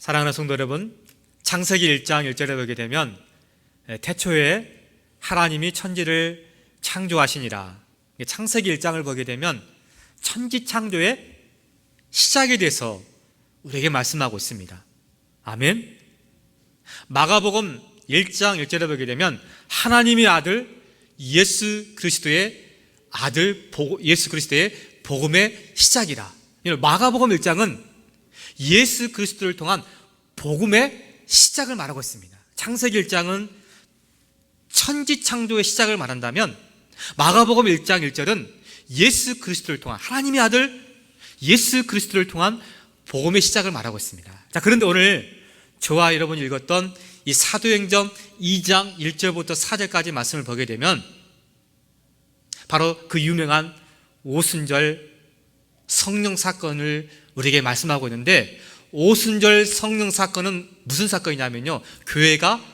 사랑하는 성도 여러분, 창세기 1장 1절에 보게 되면 태초에 하나님이 천지를 창조하시니라. 창세기 1장을 보게 되면 천지 창조의 시작에 대해서 우리에게 말씀하고 있습니다. 아멘. 마가복음 1장 1절에 보게 되면 하나님의 아들 예수 그리스도의 복음의 시작이라. 마가복음 1장은 예수 그리스도를 통한 복음의 시작을 말하고 있습니다. 창세기 1장은 천지 창조의 시작을 말한다면 마가복음 1장 1절은 예수 그리스도를 통한 하나님의 아들 예수 그리스도를 통한 복음의 시작을 말하고 있습니다. 자, 그런데 오늘 저와 여러분이 읽었던 이 사도행전 2장 1절부터 4절까지 말씀을 보게 되면 바로 그 유명한 오순절 성령 사건을 우리에게 말씀하고 있는데, 오순절 성령 사건은 무슨 사건이냐면요, 교회가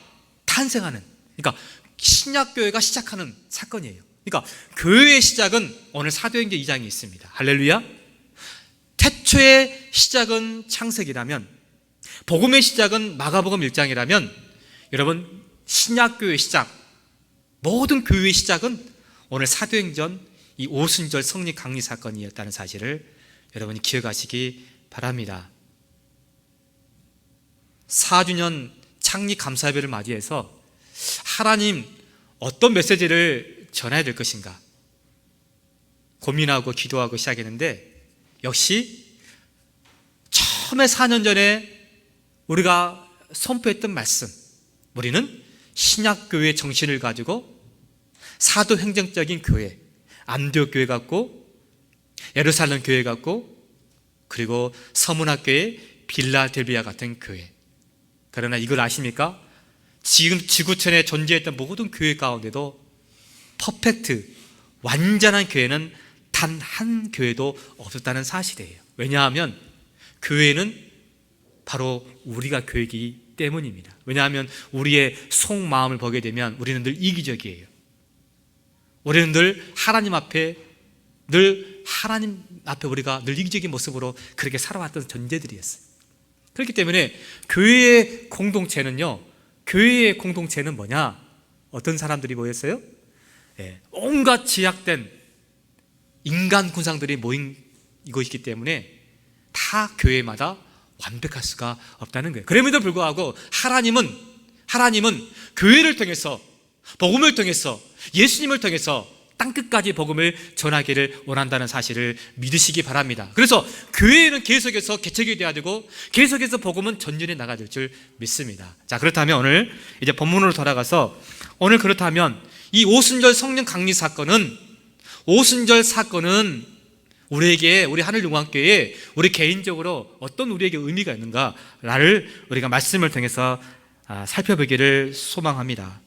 탄생하는, 그러니까 신약교회가 시작하는 사건이에요. 그러니까 교회의 시작은 오늘 사도행전 2장에 있습니다. 할렐루야. 태초의 시작은 창세기라면, 복음의 시작은 마가복음 1장이라면, 여러분 신약교회의 시작, 모든 교회의 시작은 오늘 사도행전 이 오순절 성령 강림 사건이었다는 사실을 여러분이 기억하시기 바랍니다. 4주년 창립 감사예배를 맞이해서 하나님 어떤 메시지를 전해야 될 것인가 고민하고 기도하고 시작했는데, 역시 처음에 4년 전에 우리가 선포했던 말씀, 우리는 신약교회의 정신을 가지고 사도행정적인 교회, 안디옥 교회 같고 예루살렘 교회 같고 그리고 서문학교의 빌라델비아 같은 교회. 그러나 이걸 아십니까? 지금 지구촌에 존재했던 모든 교회 가운데도 퍼펙트, 완전한 교회는 단 한 교회도 없었다는 사실이에요. 왜냐하면 교회는 바로 우리가 교회이기 때문입니다. 왜냐하면 우리의 속마음을 보게 되면 우리는 늘 이기적이에요. 우리는 늘 하나님 앞에 우리가 늘 이기적인 모습으로 그렇게 살아왔던 존재들이었어요. 그렇기 때문에 교회의 공동체는 뭐냐? 어떤 사람들이 모였어요? 온갖 제약된 인간 군상들이 모인 이것이기 때문에 다 교회마다 완벽할 수가 없다는 거예요. 그럼에도 불구하고 하나님은 교회를 통해서, 복음을 통해서, 예수님을 통해서 땅끝까지 복음을 전하기를 원한다는 사실을 믿으시기 바랍니다. 그래서 교회는 계속해서 개척이 되어야 되고 계속해서 복음은 전진해 나가야 될 줄 믿습니다. 자, 그렇다면 오늘 이제 본문으로 돌아가서, 오늘 그렇다면 이 오순절 성령 강림 사건은, 우리에게, 우리 하늘영광교회에 우리 개인적으로 어떤 우리에게 의미가 있는가를 우리가 말씀을 통해서 살펴보기를 소망합니다.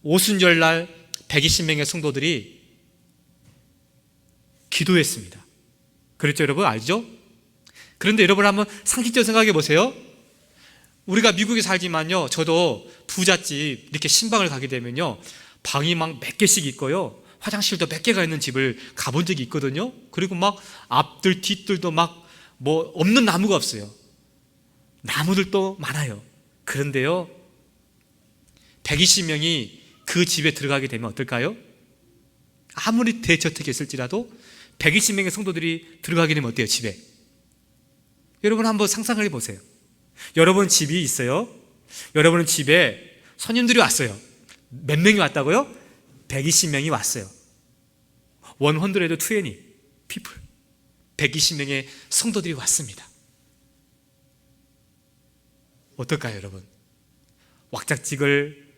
오순절날 120명의 성도들이 기도했습니다. 그렇죠, 여러분? 알죠? 그런데 여러분 한번 상식적으로 생각해 보세요. 우리가 미국에 살지만요, 저도 부잣집 이렇게 신방을 가게 되면요, 방이 막 몇 개씩 있고요, 화장실도 몇 개가 있는 집을 가본 적이 있거든요. 그리고 막 앞들 뒤들도 막 뭐 없는 나무가 없어요. 나무들도 많아요. 그런데요, 120명이 그 집에 들어가게 되면 어떨까요? 아무리 대저택이 있을지라도 120명의 성도들이 들어가게 되면 어때요, 집에? 여러분 한번 상상해 보세요. 여러분 집이 있어요. 여러분 집에 손님들이 왔어요. 몇 명이 왔다고요? 120명이 왔어요. 120 people. 120명의 성도들이 왔습니다. 어떨까요, 여러분? 왁작지글,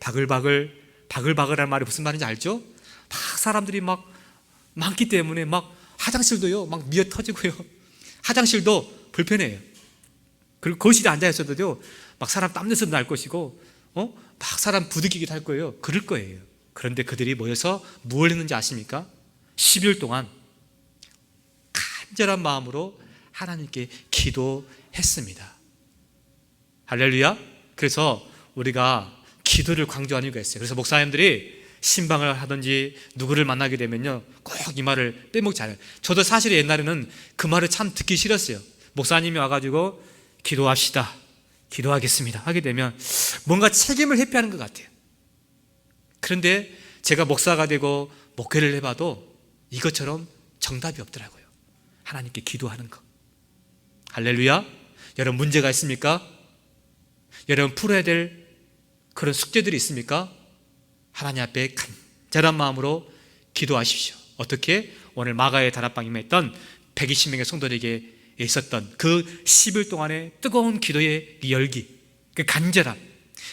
바글바글한 말이 무슨 말인지 알죠? 막 사람들이 막 많기 때문에 막 화장실도요, 막 미어 터지고요. 화장실도 불편해요. 그리고 거실에 앉아 있어도요, 막 사람 땀내서 날 것이고, 막 사람 부득이기도 할 거예요. 그럴 거예요. 그런데 그들이 모여서 무엇을 했는지 아십니까? 10일 동안 간절한 마음으로 하나님께 기도했습니다. 할렐루야. 그래서 우리가 기도를 강조하는 이유가 있어요. 그래서 목사님들이 신방을 하든지 누구를 만나게 되면요, 꼭 이 말을 빼먹지 않아요. 저도 사실 옛날에는 그 말을 참 듣기 싫었어요. 목사님이 와가지고 기도합시다, 기도하겠습니다 하게 되면 뭔가 책임을 회피하는 것 같아요. 그런데 제가 목사가 되고 목회를 해봐도 이것처럼 정답이 없더라고요. 하나님께 기도하는 것. 할렐루야. 여러분 문제가 있습니까? 여러분 풀어야 될 그런 숙제들이 있습니까? 하나님 앞에 간절한 마음으로 기도하십시오. 어떻게? 오늘 마가의 다락방에 임했던 120명의 성도들에게 있었던 그 10일 동안의 뜨거운 기도의 열기, 그 간절함.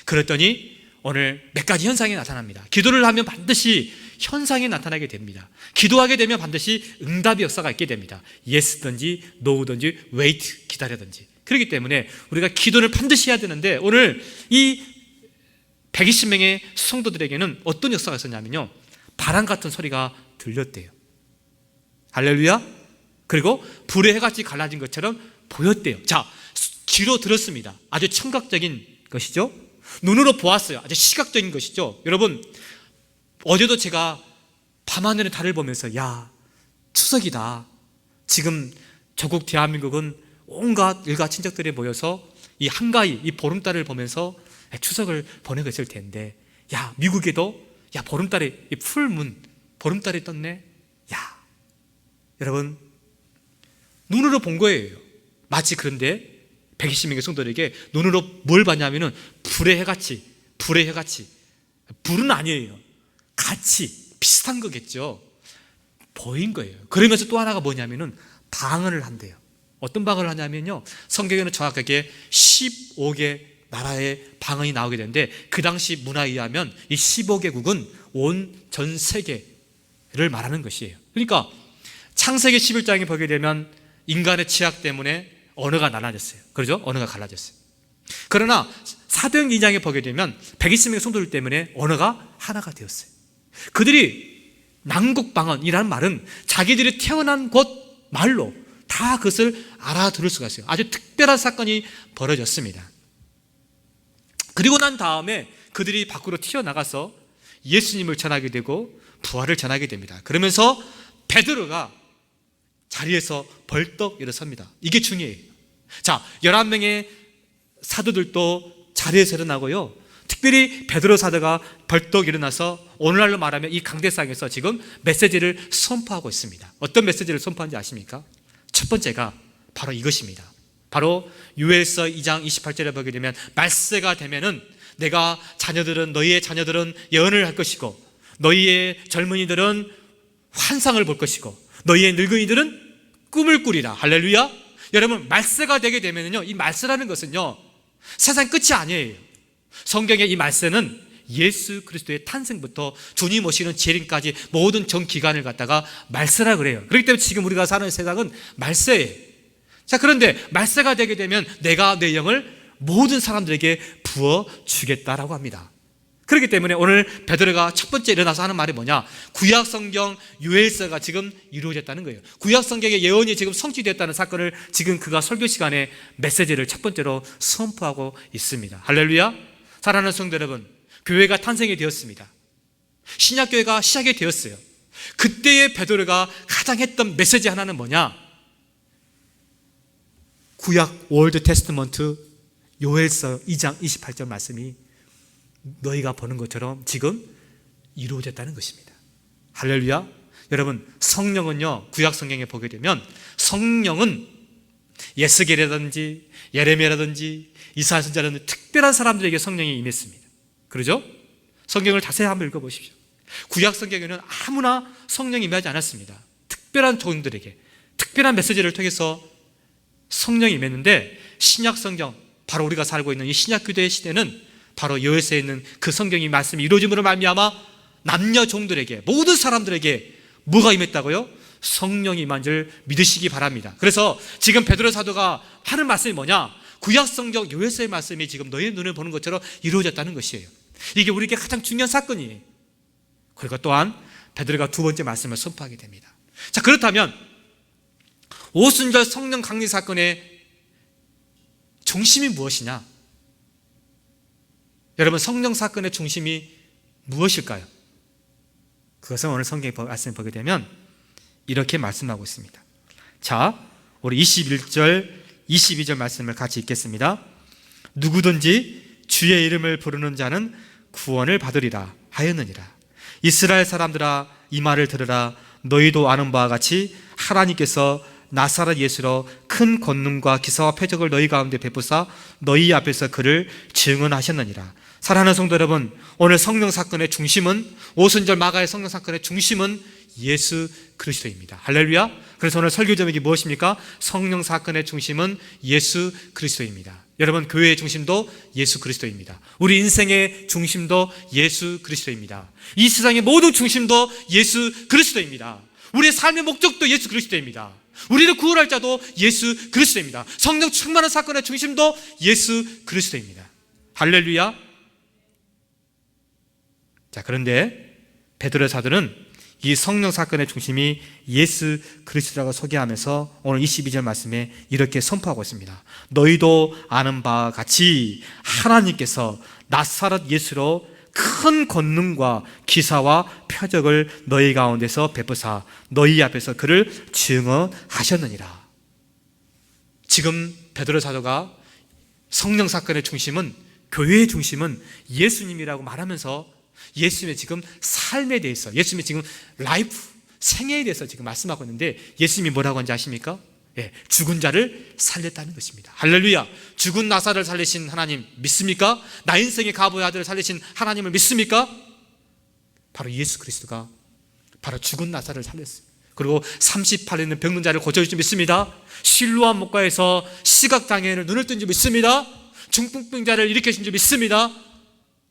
그랬더니 오늘 몇 가지 현상이 나타납니다. 기도를 하면 반드시 현상이 나타나게 됩니다. 기도하게 되면 반드시 응답의 역사가 있게 됩니다. 예스든지 노우든지 웨이트, 기다려든지. 그렇기 때문에 우리가 기도를 반드시 해야 되는데 오늘 이 120명의 성도들에게는 어떤 역사가 있었냐면요, 바람 같은 소리가 들렸대요. 할렐루야. 그리고 불의 해같이 갈라진 것처럼 보였대요. 자, 귀로 들었습니다. 아주 청각적인 것이죠. 눈으로 보았어요. 아주 시각적인 것이죠. 여러분, 어제도 제가 밤하늘의 달을 보면서 야, 추석이다. 지금 조국 대한민국은 온갖 일가 친척들이 모여서 이 한가위, 이 보름달을 보면서 추석을 보내고 있을 텐데, 야, 미국에도 야, 보름달이, 이 풀문 보름달이 떴네. 야, 여러분, 눈으로 본 거예요. 마치. 그런데 120명의 성도들에게 눈으로 뭘 봤냐면은 불의 해같이, 불의 해같이, 불은 아니에요, 같이 비슷한 거겠죠. 보인 거예요. 그러면서 또 하나가 뭐냐면은 방언을 한대요. 어떤 방언을 하냐면요, 성경에는 정확하게 15개 나라의 방언이 나오게 되는데, 그 당시 문화에 의하면 이 15개국은 온 전 세계를 말하는 것이에요. 그러니까 창세기 11장에 보게 되면 인간의 취약 때문에 언어가 나눠졌어요. 그렇죠? 언어가 갈라졌어요. 그러나 사도행 2장에 보게 되면 120명의 성도들 때문에 언어가 하나가 되었어요. 그들이 난국방언이라는 말은 자기들이 태어난 곳 말로 다 그것을 알아들을 수가 있어요. 아주 특별한 사건이 벌어졌습니다. 그리고 난 다음에 그들이 밖으로 튀어나가서 예수님을 전하게 되고 부활을 전하게 됩니다. 그러면서 베드로가 자리에서 벌떡 일어섭니다. 이게 중요해요. 자, 11명의 사도들도 자리에서 일어나고요, 특별히 베드로 사도가 벌떡 일어나서 오늘날로 말하면 이 강대상에서 지금 메시지를 선포하고 있습니다. 어떤 메시지를 선포하는지 아십니까? 첫 번째가 바로 이것입니다. 바로 요엘서 2장 28절에 보게 되면 말세가 되면은 내가 너희의 자녀들은 예언을 할 것이고 너희의 젊은이들은 환상을 볼 것이고 너희의 늙은이들은 꿈을 꾸리라. 할렐루야. 여러분, 말세가 되게 되면요, 이 말세라는 것은요, 세상 끝이 아니에요. 성경의 이 말세는 예수 그리스도의 탄생부터 주님 오시는 재림까지 모든 전 기간을 갖다가 말세라 그래요. 그렇기 때문에 지금 우리가 사는 세상은 말세예요. 자, 그런데 말세가 되게 되면 내가 내 영을 모든 사람들에게 부어주겠다라고 합니다. 그렇기 때문에 오늘 베드로가 첫 번째 일어나서 하는 말이 뭐냐? 구약성경 요엘서가 지금 이루어졌다는 거예요. 구약성경의 예언이 지금 성취됐다는 사건을 지금 그가 설교 시간에 메시지를 첫 번째로 선포하고 있습니다. 할렐루야. 사랑하는 성도 여러분, 교회가 탄생이 되었습니다. 신약교회가 시작이 되었어요. 그때의 베드로가 가장 했던 메시지 하나는 뭐냐? 구약 올드 테스트먼트 요엘서 2장 28절 말씀이 너희가 보는 것처럼 지금 이루어졌다는 것입니다. 할렐루야. 여러분, 성령은요, 구약 성경에 보게 되면 성령은 예스겔이라든지 예레미야라든지 이사야 선지자라든지 특별한 사람들에게 성령이 임했습니다. 그러죠? 성경을 자세히 한번 읽어보십시오. 구약 성경에는 아무나 성령이 임하지 않았습니다. 특별한 종들에게 특별한 메시지를 통해서 성령이 임했는데, 신약 성경, 바로 우리가 살고 있는 이 신약 교대의 시대는 바로 요엘서에 있는 그 성경의 말씀이 이루어짐으로 말미암아 남녀 종들에게, 모든 사람들에게 뭐가 임했다고요? 성령이 임한 줄 믿으시기 바랍니다. 그래서 지금 베드로 사도가 하는 말씀이 뭐냐? 구약 성경 요엘서의 말씀이 지금 너희의 눈을 보는 것처럼 이루어졌다는 것이에요. 이게 우리에게 가장 중요한 사건이에요. 그리고 또한 베드로가 두 번째 말씀을 선포하게 됩니다. 자, 그렇다면 오순절 성령 강림 사건의 중심이 무엇이냐? 여러분, 성령 사건의 중심이 무엇일까요? 그것은 오늘 성경의 말씀을 보게 되면 이렇게 말씀하고 있습니다. 자, 우리 21절 22절 말씀을 같이 읽겠습니다. 누구든지 주의 이름을 부르는 자는 구원을 받으리라 하였느니라. 이스라엘 사람들아, 이 말을 들으라. 너희도 아는 바와 같이 하나님께서 나사렛 예수로 큰 권능과 기사와 표적을 너희 가운데 베푸사 너희 앞에서 그를 증언하셨느니라. 사랑하는 성도 여러분, 오늘 성령 사건의 중심은, 오순절 마가의 성령 사건의 중심은 예수 그리스도입니다. 할렐루야. 그래서 오늘 설교 제목이 무엇입니까? 성령 사건의 중심은 예수 그리스도입니다. 여러분, 교회의 중심도 예수 그리스도입니다. 우리 인생의 중심도 예수 그리스도입니다. 이 세상의 모든 중심도 예수 그리스도입니다. 우리의 삶의 목적도 예수 그리스도입니다. 우리를 구원할 자도 예수 그리스도입니다. 성령 충만한 사건의 중심도 예수 그리스도입니다. 할렐루야. 자, 그런데 베드로 사도는 이 성령 사건의 중심이 예수 그리스도라고 소개하면서 오늘 22절 말씀에 이렇게 선포하고 있습니다. 너희도 아는 바와 같이 하나님께서 나사렛 예수로 큰 권능과 기사와 표적을 너희 가운데서 베푸사 너희 앞에서 그를 증언하셨느니라. 지금 베드로 사도가 성령 사건의 중심은, 교회의 중심은 예수님이라고 말하면서 예수님의 지금 삶에 대해서, 예수님의 지금 라이프, 생애에 대해서 지금 말씀하고 있는데, 예수님이 뭐라고 하는지 아십니까? 죽은 자를 살렸다는 것입니다. 할렐루야. 죽은 나사를 살리신 하나님 믿습니까? 나 인생의 가부의 아들을 살리신 하나님을 믿습니까? 바로 예수 그리스도가 바로 죽은 나사를 살렸어요. 그리고 38년 병든 자를 고쳐줄 줄 믿습니다. 실로암 목가에서 시각장애인을 눈을 뜬 줄 믿습니다. 중풍병자를 일으키신 줄 믿습니다.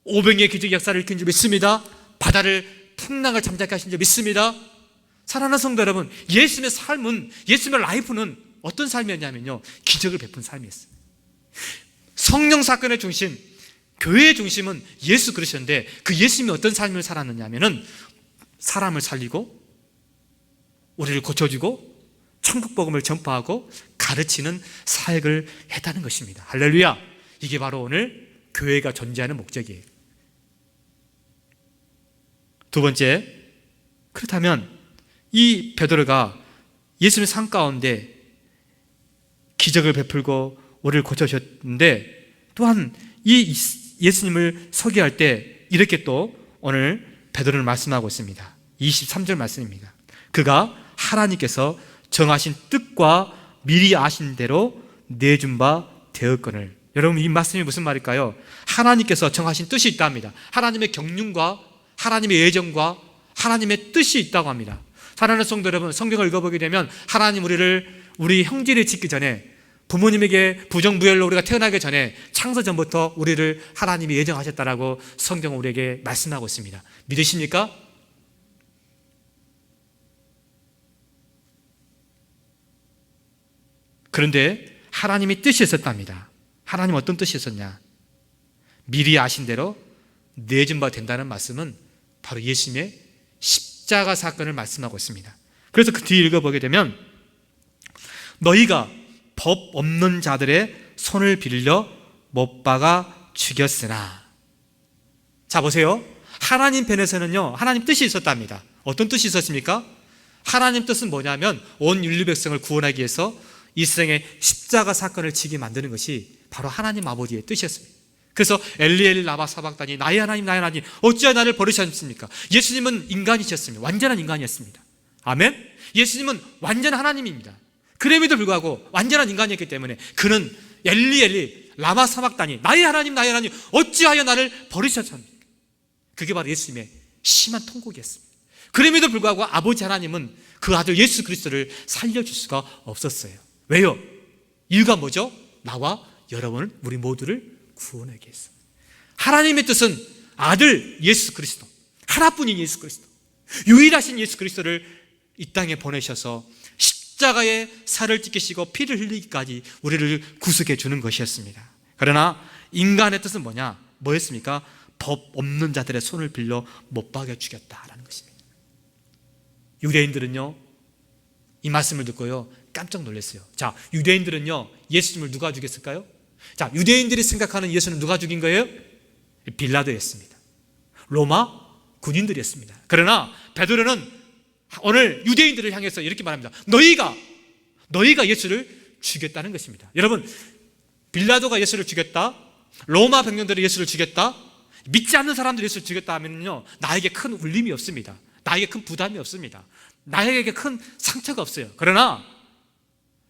오병이의 기적 역사를 일으킨 줄 믿습니다. 바다를 풍랑을 잠자게 하신 줄 믿습니다. 사랑하는 성도 여러분, 예수님의 삶은, 예수님의 라이프는 어떤 삶이었냐면요, 기적을 베푼 삶이었어요. 성령 사건의 중심, 교회의 중심은 예수 그리스도인데, 그 예수님이 어떤 삶을 살았느냐면은 사람을 살리고 우리를 고쳐주고 천국 복음을 전파하고 가르치는 사역을 했다는 것입니다. 할렐루야. 이게 바로 오늘 교회가 존재하는 목적이에요. 두 번째, 그렇다면 이 베드로가 예수님의 삶 가운데 기적을 베풀고 우리를 고쳐주셨는데, 또한 이 예수님을 소개할 때 이렇게 또 오늘 베드로는 말씀하고 있습니다. 23절 말씀입니다. 그가 하나님께서 정하신 뜻과 미리 아신 대로 내준 바 되었거늘. 여러분, 이 말씀이 무슨 말일까요? 하나님께서 정하신 뜻이 있답니다. 하나님의 경륜과 하나님의 예정과 하나님의 뜻이 있다고 합니다. 사랑하는 성도 여러분, 성경을 읽어보게 되면 하나님 우리 형제를 짓기 전에, 부모님에게 부정부열로 우리가 태어나기 전에 창세 전부터 우리를 하나님이 예정하셨다라고 성경은 우리에게 말씀하고 있습니다. 믿으십니까? 그런데 하나님이 뜻이 있었답니다. 하나님 어떤 뜻이 있었냐? 미리 아신 대로 내준 바 된다는 말씀은 바로 예수님의 십자가 사건을 말씀하고 있습니다. 그래서 그 뒤에 읽어보게 되면 너희가 법 없는 자들의 손을 빌려 못 박아 죽였으나. 자, 보세요. 하나님 편에서는요, 하나님 뜻이 있었답니다. 어떤 뜻이 있었습니까? 하나님 뜻은 뭐냐면 온 인류 백성을 구원하기 위해서 이 세상에 십자가 사건을 지게 만드는 것이 바로 하나님 아버지의 뜻이었습니다. 그래서 엘리 라마 사박다니, 나의 하나님 나의 하나님 어찌하여 나를 버리셨습니까? 예수님은 인간이셨습니다. 완전한 인간이었습니다. 아멘. 예수님은 완전한 하나님입니다. 그럼에도 불구하고 완전한 인간이었기 때문에 그는 엘리 라마 사박다니, 나의 하나님 어찌하여 나를 버리셨습니까? 그게 바로 예수님의 심한 통곡이었습니다. 그럼에도 불구하고 아버지 하나님은 그 아들 예수 그리스도를 살려줄 수가 없었어요. 왜요? 이유가 뭐죠? 나와 여러분을, 우리 모두를 구원하기 위해서. 하나님의 뜻은 아들 예수 그리스도, 하나뿐인 예수 그리스도, 유일하신 예수 그리스도를 이 땅에 보내셔서 십자가에 살을 찢기시고 피를 흘리기까지 우리를 구속해 주는 것이었습니다. 그러나 인간의 뜻은 뭐였습니까? 법 없는 자들의 손을 빌려 못 박여 죽였다라는 것입니다. 유대인들은요, 이 말씀을 듣고요 깜짝 놀랐어요. 자, 유대인들은요 예수님을 누가 죽였을까요? 자, 유대인들이 생각하는 예수는 누가 죽인 거예요? 빌라도였습니다. 로마 군인들이었습니다. 그러나 베드로는 오늘 유대인들을 향해서 이렇게 말합니다. 너희가 예수를 죽였다는 것입니다. 여러분, 빌라도가 예수를 죽였다, 로마 병정들이 예수를 죽였다, 믿지 않는 사람들이 예수를 죽였다 하면요, 나에게 큰 울림이 없습니다. 나에게 큰 부담이 없습니다. 나에게 큰 상처가 없어요. 그러나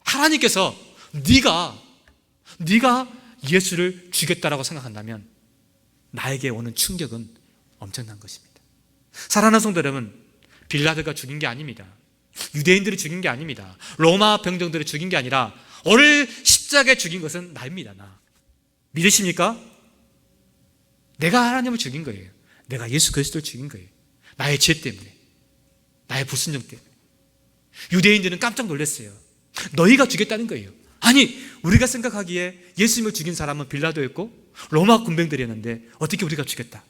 하나님께서 네가 예수를 죽였다라고 생각한다면 나에게 오는 충격은 엄청난 것입니다. 사랑하는 성도 여러분, 빌라도가 죽인 게 아닙니다. 유대인들이 죽인 게 아닙니다. 로마 병정들이 죽인 게 아니라 오늘 십자가에 죽인 것은 나입니다. 나. 믿으십니까? 내가 하나님을 죽인 거예요. 내가 예수 그리스도를 죽인 거예요. 나의 죄 때문에, 나의 불순종 때문에. 유대인들은 깜짝 놀랐어요. 너희가 죽였다는 거예요. 아니, 우리가 생각하기에 예수님을 죽인 사람은 빌라도였고 로마 군병들이었는데 어떻게 우리가 죽였다?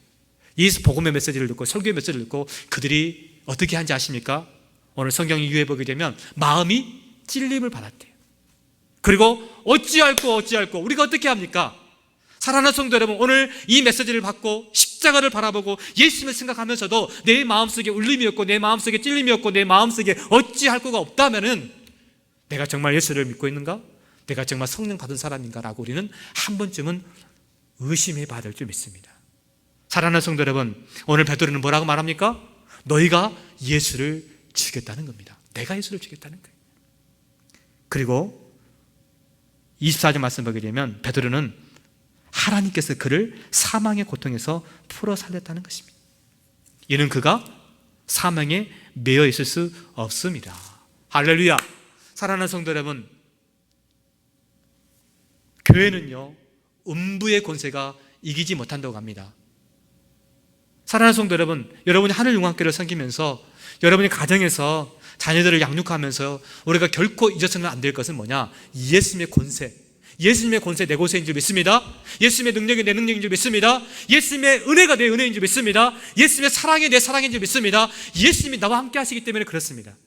예수 복음의 메시지를 듣고 설교의 메시지를 듣고 그들이 어떻게 한지 아십니까? 오늘 성경 이유에 보게 되면 마음이 찔림을 받았대요. 그리고 어찌할꼬 우리가 어떻게 합니까? 사랑하는 성도 여러분, 오늘 이 메시지를 받고 십자가를 바라보고 예수님을 생각하면서도 내 마음속에 울림이었고 내 마음속에 찔림이었고 내 마음속에 어찌할 거가 없다면은 내가 정말 예수를 믿고 있는가? 내가 정말 성령 받은 사람인가? 라고 우리는 한 번쯤은 의심해 봐야 될 줄 믿습니다. 사랑하는 성도 여러분, 오늘 베드로는 뭐라고 말합니까? 너희가 예수를 죽였다는 겁니다. 내가 예수를 죽였다는 거예요. 그리고 24절 말씀 보게 되면 베드로는 하나님께서 그를 사망의 고통에서 풀어 살렸다는 것입니다. 이는 그가 사망에 매여 있을 수 없습니다. 할렐루야. 사랑하는 성도 여러분, 교회는요, 음부의 권세가 이기지 못한다고 합니다. 사랑하는 성도 여러분, 여러분이 하늘용학교를 섬기면서 여러분이 가정에서 자녀들을 양육하면서 우리가 결코 잊어서는 안 될 것은 뭐냐? 예수님의 권세, 예수님의 권세 내 권세인 줄 믿습니다. 예수님의 능력이 내 능력인 줄 믿습니다. 예수님의 은혜가 내 은혜인 줄 믿습니다. 예수님의 사랑이 내 사랑인 줄 믿습니다. 예수님이 나와 함께 하시기 때문에 그렇습니다.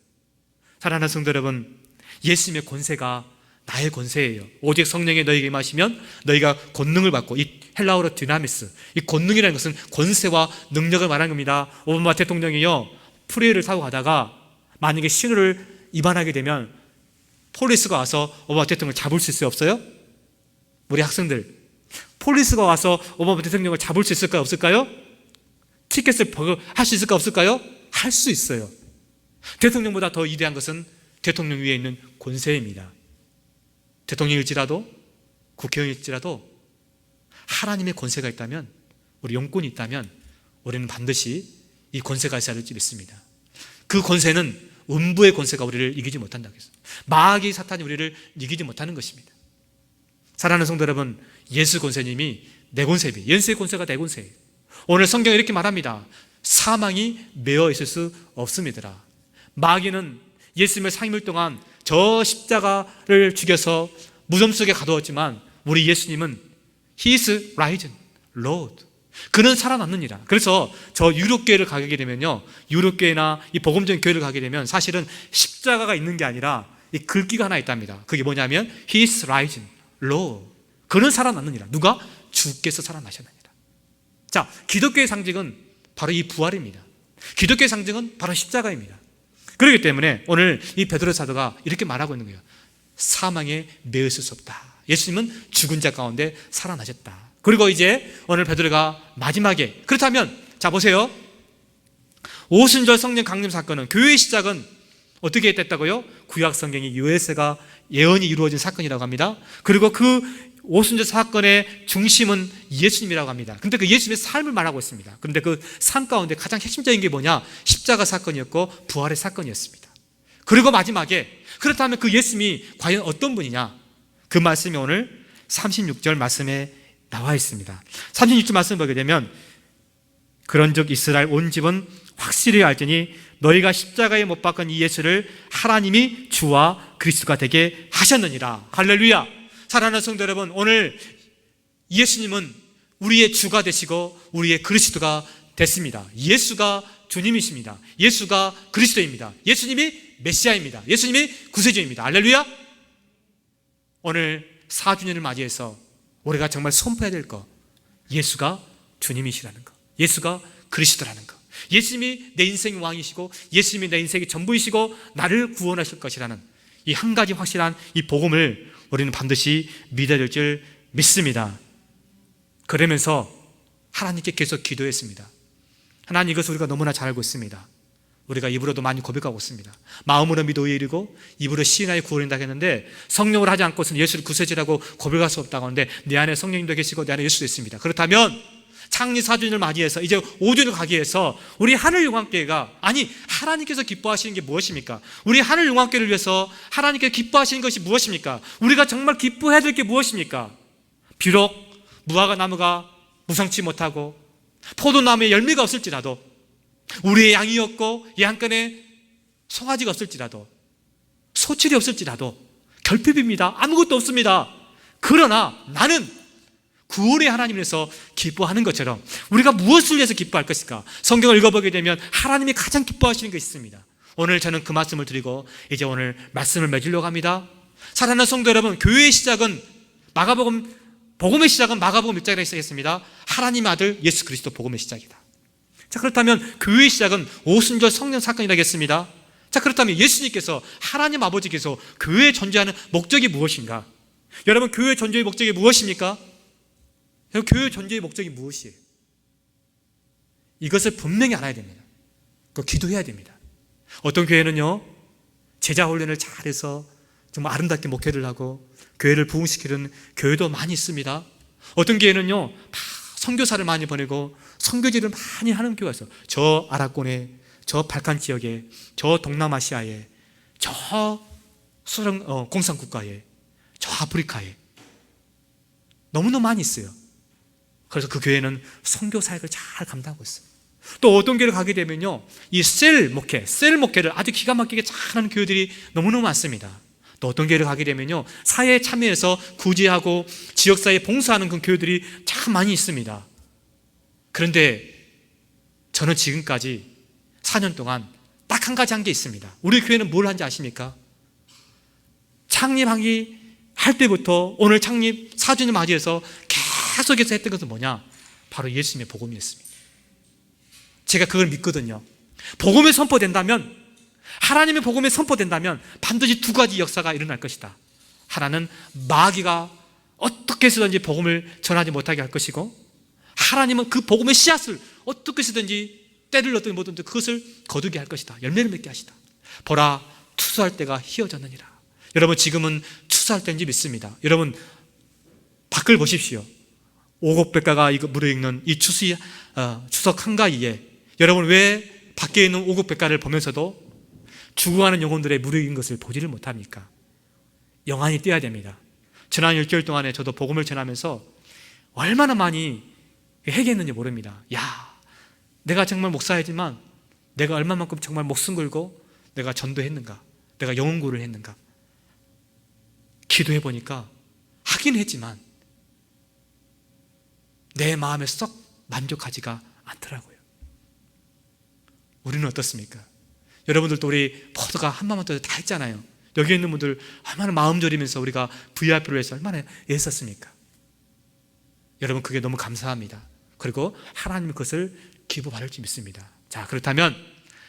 사랑하는 성도 여러분, 예수님의 권세가 나의 권세예요. 오직 성령이 너희에게 임하시면 너희가 권능을 받고, 이 헬라어로 디나미스, 이 권능이라는 것은 권세와 능력을 말하는 겁니다. 오바마 대통령이요, 프리웨이를 타고 가다가 만약에 신호를 위반하게 되면 폴리스가 와서 오바마 대통령을 잡을 수 있어요, 없어요? 우리 학생들, 폴리스가 와서 오바마 대통령을 잡을 수 있을까요, 없을까요? 티켓을 할 수 있을까요, 없을까요? 할 수 있어요. 대통령보다 더 위대한 것은 대통령 위에 있는 권세입니다. 대통령일지라도 국회의원일지라도 하나님의 권세가 있다면, 우리 용권이 있다면 우리는 반드시 이 권세가 있어야 할지 믿습니다. 그 권세는 음부의 권세가 우리를 이기지 못한다고 했어요. 마귀 사탄이 우리를 이기지 못하는 것입니다. 사랑하는 성도 여러분, 예수 권세님이 내 권세비, 예수의 권세가 내 권세예요. 오늘 성경에 이렇게 말합니다. 사망이 매어 있을 수 없습니다. 마귀는 예수님을 3일 동안 저 십자가를 죽여서 무덤 속에 가두었지만 우리 예수님은 He is risen, Lord. 그는 살아났느니라. 그래서 저 유럽교회를 가게 되면요, 유럽교회나 이 복음적인 교회를 가게 되면 사실은 십자가가 있는 게 아니라 이 글귀가 하나 있답니다. 그게 뭐냐면 He is risen, Lord. 그는 살아났느니라. 누가? 주께서 살아나셨느니라. 자, 기독교의 상징은 바로 이 부활입니다. 기독교의 상징은 바로 십자가입니다. 그렇기 때문에 오늘 이 베드로 사도가 이렇게 말하고 있는 거예요. 사망에 매여 있을 수 없다. 예수님은 죽은 자 가운데 살아나셨다. 그리고 이제 오늘 베드로가 마지막에, 그렇다면 자 보세요, 오순절 성령 강림 사건은, 교회의 시작은 어떻게 됐다고요? 구약 성경이 요에스가 예언이 이루어진 사건이라고 합니다. 그리고 그 오순절 사건의 중심은 예수님이라고 합니다. 근데 그 예수님의 삶을 말하고 있습니다. 그런데 그 삶 가운데 가장 핵심적인 게 뭐냐? 십자가 사건이었고 부활의 사건이었습니다. 그리고 마지막에, 그렇다면 그 예수님이 과연 어떤 분이냐? 그 말씀이 오늘 36절 말씀에 나와 있습니다. 36절 말씀 보게 되면, 그런즉 이스라엘 온 집은 확실히 알지니 너희가 십자가에 못 박은 이 예수를 하나님이 주와 그리스도가 되게 하셨느니라. 할렐루야. 사랑하는 성도 여러분, 오늘 예수님은 우리의 주가 되시고 우리의 그리스도가 됐습니다. 예수가 주님이십니다. 예수가 그리스도입니다. 예수님이 메시아입니다. 예수님이 구세주입니다. 할렐루야. 오늘 4주년을 맞이해서 우리가 정말 선포해야 될 것, 예수가 주님이시라는 것, 예수가 그리스도라는 것, 예수님이 내 인생의 왕이시고 예수님이 내 인생의 전부이시고 나를 구원하실 것이라는 이 한 가지 확실한 이 복음을 우리는 반드시 믿어야 될 줄 믿습니다. 그러면서 하나님께 계속 기도했습니다. 하나님, 이것을 우리가 너무나 잘 알고 있습니다. 우리가 입으로도 많이 고백하고 있습니다. 마음으로 믿어 이르고 입으로 시인하여 구원한다 했는데, 성령을 하지 않고서는 예수를 구세주라고 고백할 수 없다고 하는데, 내 안에 성령님도 계시고 내 안에 예수도 있습니다. 그렇다면 창립 4주년을 맞이해서 이제 5주년을 가기 위해서 우리 하늘용왕교회가, 아니 하나님께서 기뻐하시는 게 무엇입니까? 우리 하늘용왕교회를 위해서 하나님께서 기뻐하시는 것이 무엇입니까? 우리가 정말 기뻐해야 될 게 무엇입니까? 비록 무화과 나무가 무성치 못하고 포도나무에 열매가 없을지라도, 우리의 양이 없고 양간에 송아지가 없을지라도, 소출이 없을지라도, 결핍입니다. 아무것도 없습니다. 그러나 나는 구원의 하나님에서 기뻐하는 것처럼 우리가 무엇을 위해서 기뻐할 것일까? 성경을 읽어보게 되면 하나님이 가장 기뻐하시는 것이 있습니다. 오늘 저는 그 말씀을 드리고 이제 오늘 말씀을 맺으려고 합니다. 사랑하는 성도 여러분, 교회의 시작은 복음의 시작은 마가복음 1장에 시작했습니다. 하나님의 아들 예수 그리스도 복음의 시작이다. 자, 그렇다면 교회의 시작은 오순절 성령 사건이라고 했습니다. 자, 그렇다면 예수님께서, 하나님 아버지께서 교회에 존재하는 목적이 무엇인가? 여러분, 교회 존재의 목적이 무엇입니까? 교회 존재의 목적이 무엇이에요? 이것을 분명히 알아야 됩니다. 그 기도해야 됩니다. 어떤 교회는요, 제자 훈련을 잘해서 정말 아름답게 목회를 하고 교회를 부흥시키는 교회도 많이 있습니다. 어떤 교회는요, 다 선교사를 많이 보내고 선교지를 많이 하는 교회가 있어요. 저 아랍권에, 저 발칸 지역에, 저 동남아시아에, 저 공산국가에, 저 아프리카에 너무너무 많이 있어요. 그래서 그 교회는 선교 사역을 잘 감당하고 있어요. 또 어떤 교회를 가게 되면요, 이 셀 목회를 아주 기가 막히게 잘하는 교회들이 너무너무 많습니다. 또 어떤 교회를 가게 되면요, 사회에 참여해서 구제하고 지역사회에 봉사하는 그 교회들이 참 많이 있습니다. 그런데 저는 지금까지 4년 동안 딱 한 가지 한 게 있습니다. 우리 교회는 뭘 한지 아십니까? 창립하기 할 때부터 오늘 창립 4주년 맞이해서 계속해서 했던 것은 뭐냐? 바로 예수님의 복음이었습니다. 제가 그걸 믿거든요. 복음이 선포된다면, 하나님의 복음이 선포된다면 반드시 두 가지 역사가 일어날 것이다. 하나는 마귀가 어떻게 해서든지 복음을 전하지 못하게 할 것이고, 하나님은 그 복음의 씨앗을 어떻게 해서든지 때를 넣든 뭐든지 그것을 거두게 할 것이다. 열매를 맺게 하시다. 보라, 추수할 때가 희어졌느니라. 여러분, 지금은 추수할 때인지 믿습니다. 여러분, 밖을 보십시오. 오곡백과가 무르익는 이 추석 한가위에 여러분, 왜 밖에 있는 오곡백과를 보면서도 죽어가는 영혼들의 무르익은 것을 보지를 못합니까? 영안이 뛰어야 됩니다. 지난 일주일 동안에 저도 복음을 전하면서 얼마나 많이 회개했는지 모릅니다. 야, 내가 정말 목사이지만 내가 얼마만큼 정말 목숨 걸고 내가 전도했는가, 내가 영혼구를 했는가. 기도해 보니까 하긴 했지만 내 마음에 썩 만족하지가 않더라고요. 우리는 어떻습니까? 여러분들도 우리 포도가 한마음만 다 했잖아요. 여기 있는 분들 얼마나 마음 졸이면서 우리가 VIP를 위해서 얼마나 애썼습니까? 여러분, 그게 너무 감사합니다. 그리고 하나님이 그것을 기뻐받을 줄 믿습니다. 자, 그렇다면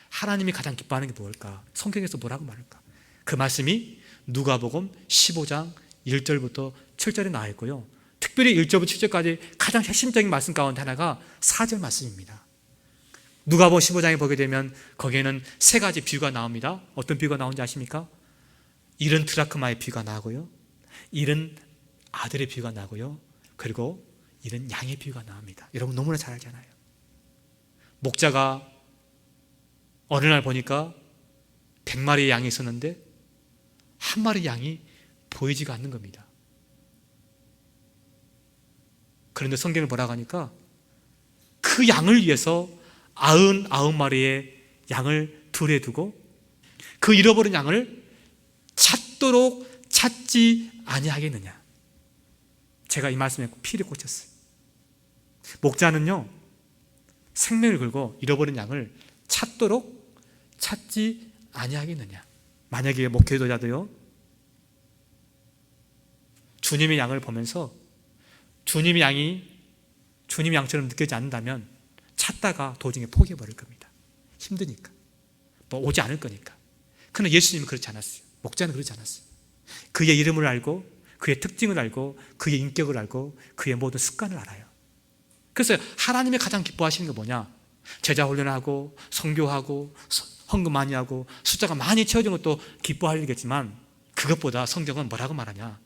하나님이 가장 기뻐하는 게 뭘까? 성경에서 뭐라고 말할까? 그 말씀이 누가복음 15장 1절부터 7절에 나와 있고요, 특별히 1절부터 7절까지 가장 핵심적인 말씀 가운데 하나가 4절 말씀입니다. 누가복음 15장에 보게 되면 거기에는 세 가지 비유가 나옵니다. 어떤 비유가 나오는지 아십니까? 잃은 드라크마의 비유가 나오고요, 잃은 아들의 비유가 나오고요, 그리고 잃은 양의 비유가 나옵니다. 여러분 너무나 잘 알잖아요. 목자가 어느 날 보니까 100마리의 양이 있었는데 한 마리 양이 보이지가 않는 겁니다. 그런데 성경을 보라고 하니까 그 양을 위해서 99마리의 양을 둘에 두고 그 잃어버린 양을 찾도록 찾지 아니하겠느냐. 제가 이 말씀에 피를 꽂혔어요. 목자는요, 생명을 걸고 잃어버린 양을 찾도록 찾지 아니하겠느냐. 만약에 목회자도요, 주님의 양을 보면서 주님의 양이 주님의 양처럼 느껴지지 않는다면 찾다가 도중에 포기해버릴 겁니다. 힘드니까, 뭐 오지 않을 거니까. 그러나 예수님은 그렇지 않았어요. 목자는 그러지 않았어요. 그의 이름을 알고, 그의 특징을 알고, 그의 인격을 알고, 그의 모든 습관을 알아요. 그래서 하나님이 가장 기뻐하시는 게 뭐냐? 제자 훈련하고 선교하고 헌금 많이 하고 숫자가 많이 채워진 것도 기뻐할 일이겠지만, 그것보다 성경은 뭐라고 말하냐?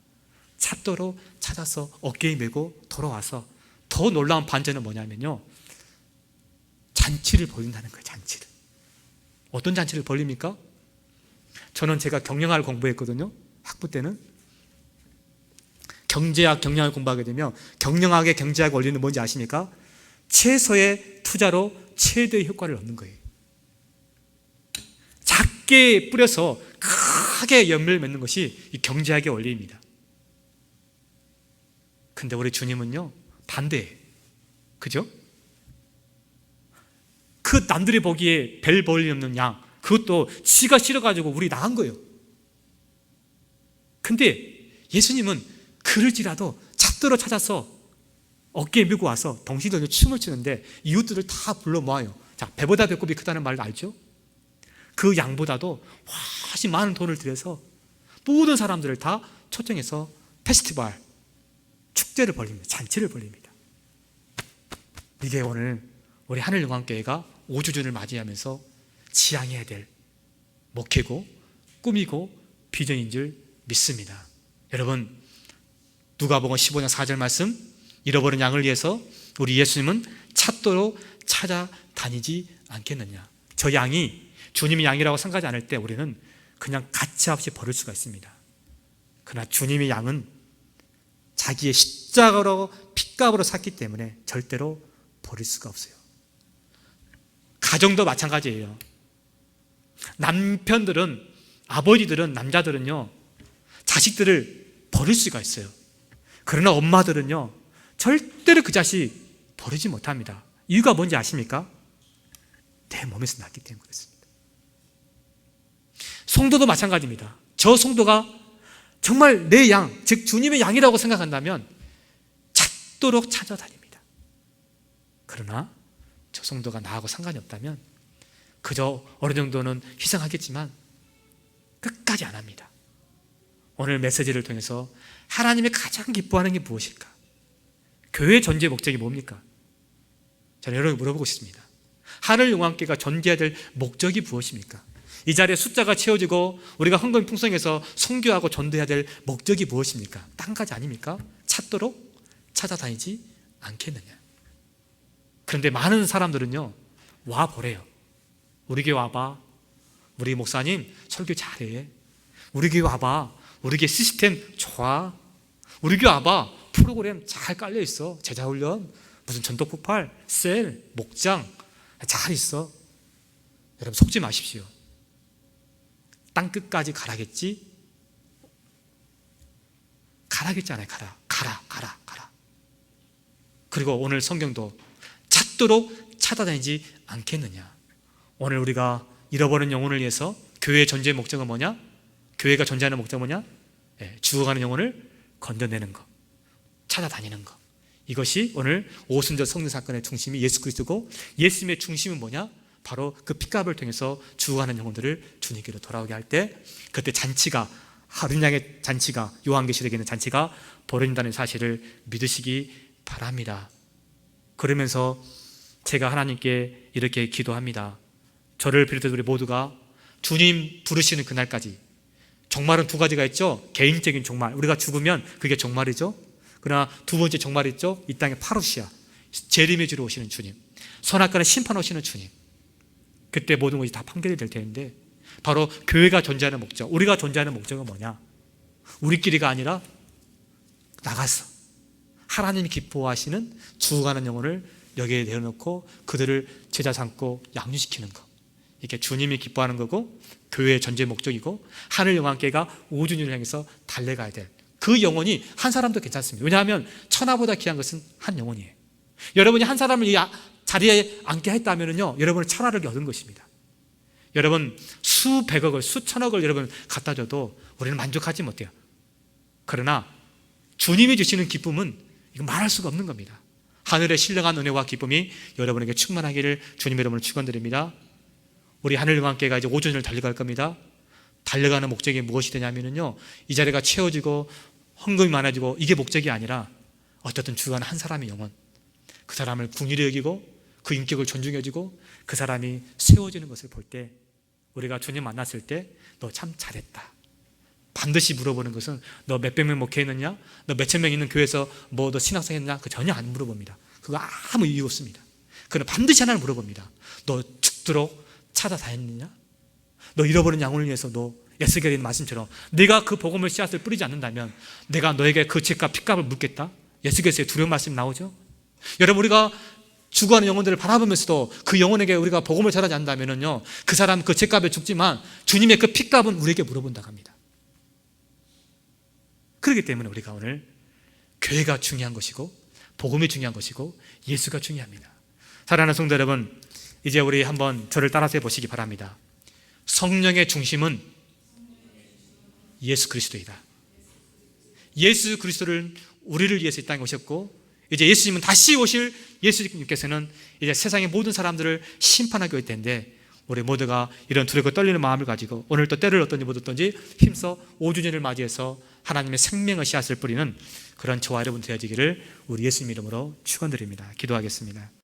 찾도록 찾아서 어깨에 메고 돌아와서 더 놀라운 반전은 뭐냐면요, 잔치를 벌린다는 거예요. 잔치를. 어떤 잔치를 벌립니까? 저는 제가 경영학을 공부했거든요. 학부 때는. 경제학, 경영학을 공부하게 되면 경영학의 경제학 원리는 뭔지 아십니까? 최소의 투자로 최대의 효과를 얻는 거예요. 작게 뿌려서 크게 열매를 맺는 것이 이 경제학의 원리입니다. 근데 우리 주님은요, 반대예요. 그죠? 그 남들이 보기에 별 볼일 없는 양, 그것도 지가 싫어가지고 우리 나간 거예요. 근데 예수님은 그럴지라도 찾도록 찾아서 어깨에 메고 와서 덩실덩실 춤을 추는데 이웃들을 다 불러 모아요. 자, 배보다 배꼽이 크다는 말을 알죠? 그 양보다도 훨씬 많은 돈을 들여서 모든 사람들을 다 초청해서 페스티벌, 축제를 벌립니다. 잔치를 벌립니다. 이게 오늘 우리 하늘영광교회가 5주년을 맞이하면서 지향해야 될 목회고 꿈이고 비전인 줄 믿습니다. 여러분, 누가복음 15장 4절 말씀, 잃어버린 양을 위해서 우리 예수님은 찾도록 찾아다니지 않겠느냐. 저 양이 주님의 양이라고 생각하지 않을 때 우리는 그냥 가차없이 버릴 수가 있습니다. 그러나 주님의 양은 자기의 십자가로 핏값으로 샀기 때문에 절대로 버릴 수가 없어요. 가정도 마찬가지예요. 남편들은, 아버지들은, 남자들은요, 자식들을 버릴 수가 있어요. 그러나 엄마들은요, 절대로 그 자식 버리지 못합니다. 이유가 뭔지 아십니까? 내 몸에서 났기 때문에 그렇습니다. 성도도 마찬가지입니다. 저 성도가 정말 내 양, 즉 주님의 양이라고 생각한다면 찾도록 찾아다닙니다. 그러나 저 성도가 나하고 상관이 없다면 그저 어느 정도는 희생하겠지만 끝까지 안 합니다. 오늘 메시지를 통해서 하나님이 가장 기뻐하는 게 무엇일까? 교회의 존재 목적이 뭡니까? 저는 여러분에게 물어보고 싶습니다. 하늘영광교회가 존재해야 될 목적이 무엇입니까? 이 자리에 숫자가 채워지고 우리가 헌금이 풍성해서 선교하고 전도해야 될 목적이 무엇입니까? 딴 가지 아닙니까? 찾도록 찾아다니지 않겠느냐. 그런데 많은 사람들은요, 와보래요. 우리 교회 와봐. 우리 목사님 설교 잘해. 우리 교회 와봐. 우리 교회 시스템 좋아. 우리 교회 와봐. 프로그램 잘 깔려있어. 제자훈련, 무슨 전도폭발, 셀, 목장 잘 있어. 여러분 속지 마십시오. 땅끝까지 가라겠지? 가라겠잖아요. 가라. 그리고 오늘 성경도 찾도록 찾아다니지 않겠느냐. 오늘 우리가 잃어버린 영혼을 위해서 교회의 존재의 목적은 뭐냐? 교회가 존재하는 목적은 뭐냐? 죽어가는 영혼을 건져내는 것, 찾아다니는 것. 이것이 오늘 오순절 성령 사건의 중심이 예수 그리스도고, 예수님의 중심은 뭐냐? 바로 그 핏값을 통해서 죽어가는 영혼들을 주님께로 돌아오게 할 때, 그때 잔치가, 하루냥의 잔치가, 요한계시록에는 잔치가 벌어진다는 사실을 믿으시기 바랍니다. 그러면서 제가 하나님께 이렇게 기도합니다. 저를 비롯해서 우리 모두가 주님 부르시는 그날까지, 종말은 두 가지가 있죠. 개인적인 종말, 우리가 죽으면 그게 종말이죠. 그러나 두 번째 종말이 있죠. 이 땅의 파루시아, 재림의 주로 오시는 주님, 선악간에 심판 오시는 주님. 그때 모든 것이 다 판결이 될 텐데, 바로 교회가 존재하는 목적, 우리가 존재하는 목적은 뭐냐? 우리끼리가 아니라 나가서 하나님이 기뻐하시는 죽어가는 영혼을 여기에 내어놓고 그들을 제자 삼고 양육시키는 것. 이게 주님이 기뻐하는 거고, 교회의 존재 목적이고, 하늘영광교회가 5주년을 향해서 달려가야 될 그 영혼이 한 사람도 괜찮습니다. 왜냐하면 천하보다 귀한 것은 한 영혼이에요. 여러분이 한 사람을 이 자리에 앉게 했다면요, 여러분은 천하를 얻은 것입니다. 여러분 수백억을, 수천억을 여러분 갖다 줘도 우리는 만족하지 못해요. 그러나 주님이 주시는 기쁨은 이거 말할 수가 없는 겁니다. 하늘의 신령한 은혜와 기쁨이 여러분에게 충만하기를 주님의 이름으로 축원드립니다. 우리 하늘영광교회가 이제 5주년을 달려갈 겁니다. 달려가는 목적이 무엇이 되냐면요, 이 자리가 채워지고 헌금이 많아지고 이게 목적이 아니라 어쨌든 주관하는 한 사람의 영혼, 그 사람을 긍휼히 여기고 그 인격을 존중해주고 그 사람이 세워지는 것을 볼 때, 우리가 주님 만났을 때 너 참 잘했다 반드시 물어보는 것은 너 몇백 명 목회했느냐, 너 몇천 명 있는 교회에서 뭐 너 신학생 했느냐, 그 전혀 안 물어봅니다. 그거 아무 이유 없습니다. 그는 반드시 하나를 물어봅니다. 너 죽도록 찾아다녔느냐? 너 잃어버린 양을 위해서 너 에스겔의 말씀처럼 네가 그 복음의 씨앗을 뿌리지 않는다면 내가 너에게 그 죄값 핏값을 묻겠다. 에스겔서의 두려운 말씀이 나오죠. 여러분, 우리가 죽어가는 영혼들을 바라보면서도 그 영혼에게 우리가 복음을 전하지 않는다면요, 그 사람 그 죄값에 죽지만 주님의 그 핏값은 우리에게 물어본다고 합니다. 그렇기 때문에 우리가 오늘 교회가 중요한 것이고 복음이 중요한 것이고 예수가 중요합니다. 사랑하는 성도 여러분, 이제 우리 한번 저를 따라서 해보시기 바랍니다. 성령의 중심은 예수 그리스도이다. 예수 그리스도를 우리를 위해서 이 땅에 오셨고, 이제 예수님은 다시 오실 예수님께서는 이제 세상의 모든 사람들을 심판하게 올 텐데, 우리 모두가 이런 두렵고 떨리는 마음을 가지고 오늘 또 때를 어떤지 못 어떤지 힘써 5주년을 맞이해서 하나님의 생명의 씨앗을 뿌리는 그런 저와 여러분 되어지기를 우리 예수님 이름으로 축원드립니다. 기도하겠습니다.